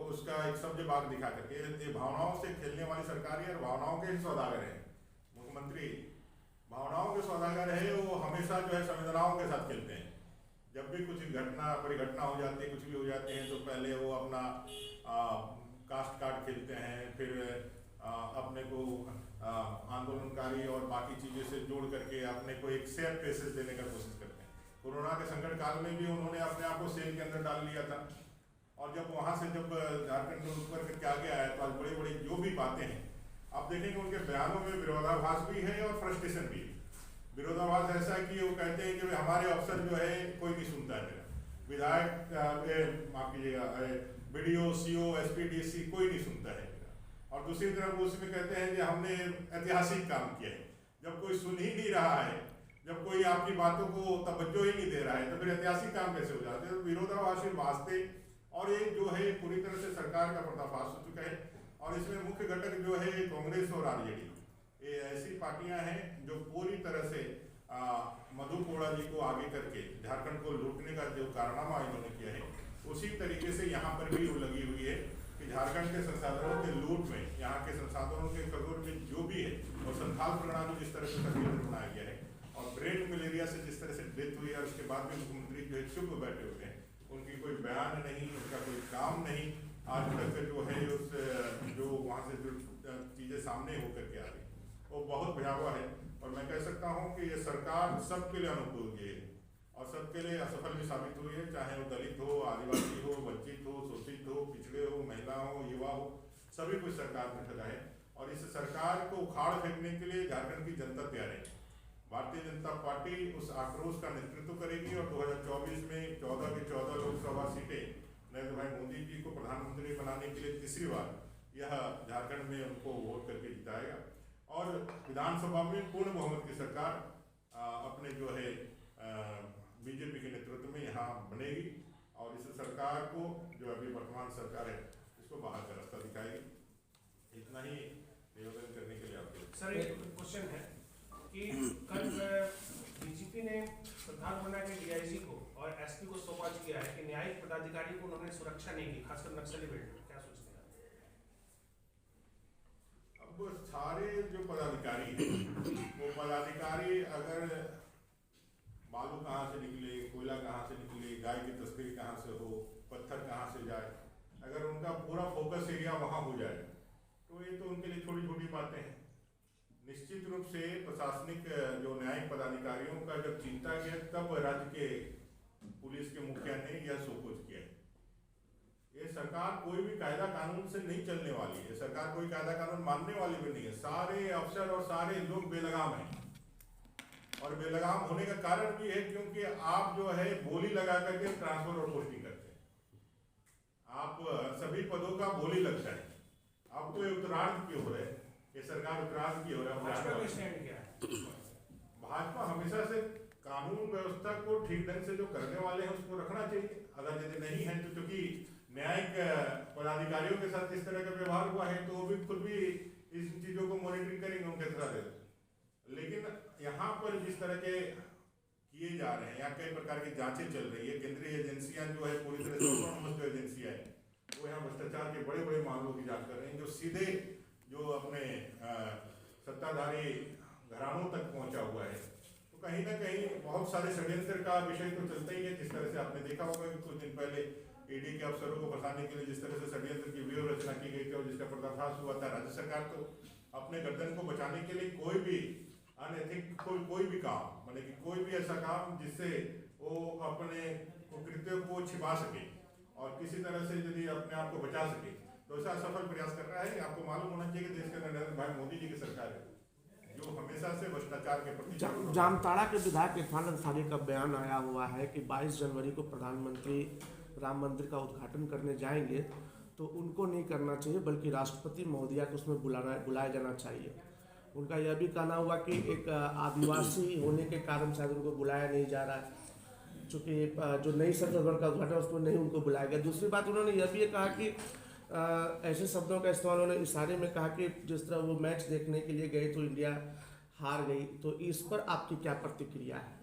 उसका एक शब्द बाग दिखा करके ये भावनाओं से खेलने वाली सरकार है और भावनाओं के ही सौदागर है। मुख्यमंत्री भावनाओं के सौदागर है, वो हमेशा जो है संवेदनाओं के साथ खेलते हैं। जब भी कुछ घटना बड़ी घटना हो जाती है, कुछ भी हो जाते हैं, तो पहले वो अपना कास्ट कार्ड खेलते हैं, फिर अपने को आंदोलनकारी और बाकी चीज़ों से जोड़ करके अपने को एक सेफ प्लेसेस देने का कोशिश करते हैं। कोरोना के संकट काल में भी उन्होंने अपने आप को सेल के अंदर डाल लिया था, और जब वहाँ से जब झारखंड में ऊपर करके आगे आया तो आज बड़ी बड़ी जो भी बातें हैं आप देखेंगे उनके बयानों में विरोधाभास भी है और फ्रस्ट्रेशन भी है। विरोधाभास ऐसा है कि वो कहते हैं कि हमारे अफसर जो है कोई नहीं सुनता है, मेरा विधायक माफ कीजिएगा BDO CO SP DC कोई नहीं सुनता है मेरा। और दूसरी तरफ उसमें कहते हैं कि हमने ऐतिहासिक काम किया है। जब कोई सुन ही नहीं रहा है, जब कोई आपकी बातों को तवज्जो ही नहीं दे रहा है, तो फिर ऐतिहासिक काम कैसे हो जाते हैं। तो विरोधाभासी वास्ते और ये जो है पूरी तरह से सरकार का पर्दाफाश हो चुका है। और इसमें मुख्य घटक जो है कांग्रेस और RJD, ये ऐसी पार्टियां हैं जो पूरी तरह से मधु कोड़ा जी को आगे करके झारखंड को लूटने का जो कारनामा इन्होंने किया है, उसी तरीके से यहाँ पर भी वो लगी हुई है कि झारखंड के संसाधनों के लूट में, यहाँ के संसाधनों के खगोल में जो भी है, और संथाल प्रणाली जिस तरह से संकीर्ण बनाया गया है, और ब्रेन मलेरिया से जिस तरह से डेथ हुई है, और उसके बाद भी मुख्यमंत्री जो है चुप बैठे हुए हैं, उनकी कोई बयान नहीं, उनका कोई काम नहीं आज तक जो है उस जो वहाँ से जो चीज़ें सामने होकर के आ रही वो बहुत भयावह है। और मैं कह सकता हूँ कि ये सरकार सबके लिए अनुकूल है और सबके लिए असफल भी साबित हुई है, चाहे वो दलित हो, आदिवासी हो, वंचित हो, शोषित हो, पिछड़े हो, महिला हो, युवा हो, सभी कुछ सरकार में ठगा है। और इस सरकार को उखाड़ फेंकने के लिए झारखंड की जनता तैयार है। भारतीय जनता पार्टी उस आक्रोश का नेतृत्व करेगी और 2024 में 14 की 14 लोकसभा सीटें नरेंद्र भाई मोदी जी को प्रधानमंत्री बनाने के लिए तीसरी बार यह झारखंड में उनको वोट करके जिताएगा, और विधानसभा में पूर्ण बहुमत की सरकार अपने जो है BJP के नेतृत्व में यहाँ बनेगी, और इस सरकार को जो अभी वर्तमान सरकार है इसको बाहर का रास्ता दिखाएगी। इतना ही निवेदन करने के लिए आपके सर एक क्वेश्चन है कि कल DGP ने प्रधान बना के DIG को और SP को सौंपा किया है कि न्यायिक पदाधिकारी को उन्होंने सुरक्षा नहीं दी, खासकर नक्सली बेल्ट में, क्या सोचते हैं? अब सारे जो पदाधिकारी हैं वो पदाधिकारी अगर बालू कहाँ से निकले, कोयला कहाँ से निकले, गाय की तस्करी कहाँ से हो, पत्थर कहाँ से जाए, अगर उनका पूरा फोकस एरिया वहाँ हो जाए तो ये तो उनके लिए छोटी छोटी बातें हैं। निश्चित रूप से प्रशासनिक जो न्यायिक पदाधिकारियों का जब चिंता किया तब राज्य के पुलिस के मुखिया ने यह सोच किया है। ये सरकार कोई भी कायदा कानून से नहीं चलने वाली है, सरकार कोई कायदा कानून मानने वाली भी नहीं है। सारे अफसर और सारे लोग बेलगाम हैं, और बेलगाम होने का कारण भी है क्योंकि आप जो है बोली लगा करके ट्रांसफर और पोस्टिंग करते हैं। आप सभी पदों का बोली लगता है, आपको ये उत्तरार्ध क्यों हो रहे हैं, ये सरकार उत्तरार्ध की हो रहा है। भाजपा हमेशा से कानून व्यवस्था को ठीक ढंग से जो करने वाले हैं उसको रखना चाहिए। अगर यदि नहीं है तो क्योंकि न्यायिक पदाधिकारियों के साथ इस तरह का व्यवहार हुआ है तो वो भी खुद भी इस चीजों को मॉनिटरिंग करेंगे, उनके तरह। लेकिन यहाँ पर जिस तरह के किए जा रहे हैं, यहाँ कई प्रकार की जांचें चल रही है, केंद्रीय एजेंसियां जो है पूरी तरह से ऑटोनोमस जो एजेंसियां हैं वो यहाँ भ्रष्टाचार के बड़े बड़े मामलों की जांच कर रहे हैं, जो सीधे जो अपने सत्ताधारी घरानों तक पहुंचा हुआ है। तो कहीं ना कहीं बहुत सारे षड्यंत्र का विषय तो चलता ही है। जिस तरह से आपने देखा होगा कि कुछ दिन पहले ED के अफसरों को फंसाने के लिए जिस तरह से षड्यंत्र की व्यूह रचना की गई थी और जिसका पर्दाफाश हुआ था, राज्य सरकार तो अपने गर्दन को बचाने के लिए कोई भी अनैतिक कोई भी काम, मतलब कि कोई भी ऐसा काम जिससे वो अपने कृत्यों को छिपा सके और किसी तरह से यदि अपने आप को बचा सके, तो ऐसा सफल प्रयास कर रहा है। आपको मालूम होना चाहिए कि देश के नरेंद्र भाई मोदी जी की सरकार है जो हमेशा से भ्रष्टाचार के प्रति जामताड़ा के विधायक इरफान अंसारी का बयान आया हुआ है कि 22 जनवरी को प्रधानमंत्री राम मंदिर का उद्घाटन करने जाएंगे तो उनको नहीं करना चाहिए बल्कि राष्ट्रपति महोदया को उसमें बुलाया जाना चाहिए। उनका यह भी कहना हुआ कि एक आदिवासी होने के कारण शायद उनको बुलाया नहीं जा रहा है, चूँकि जो नई संसद भवन का उद्घाटन उसको नहीं उनको बुलाया गया। दूसरी बात उन्होंने यह भी कहा कि ऐसे शब्दों का इस्तेमाल उन्होंने इशारे में कहा कि जिस तरह वो मैच देखने के लिए गए तो इंडिया हार गई, तो इस पर आपकी क्या प्रतिक्रिया है?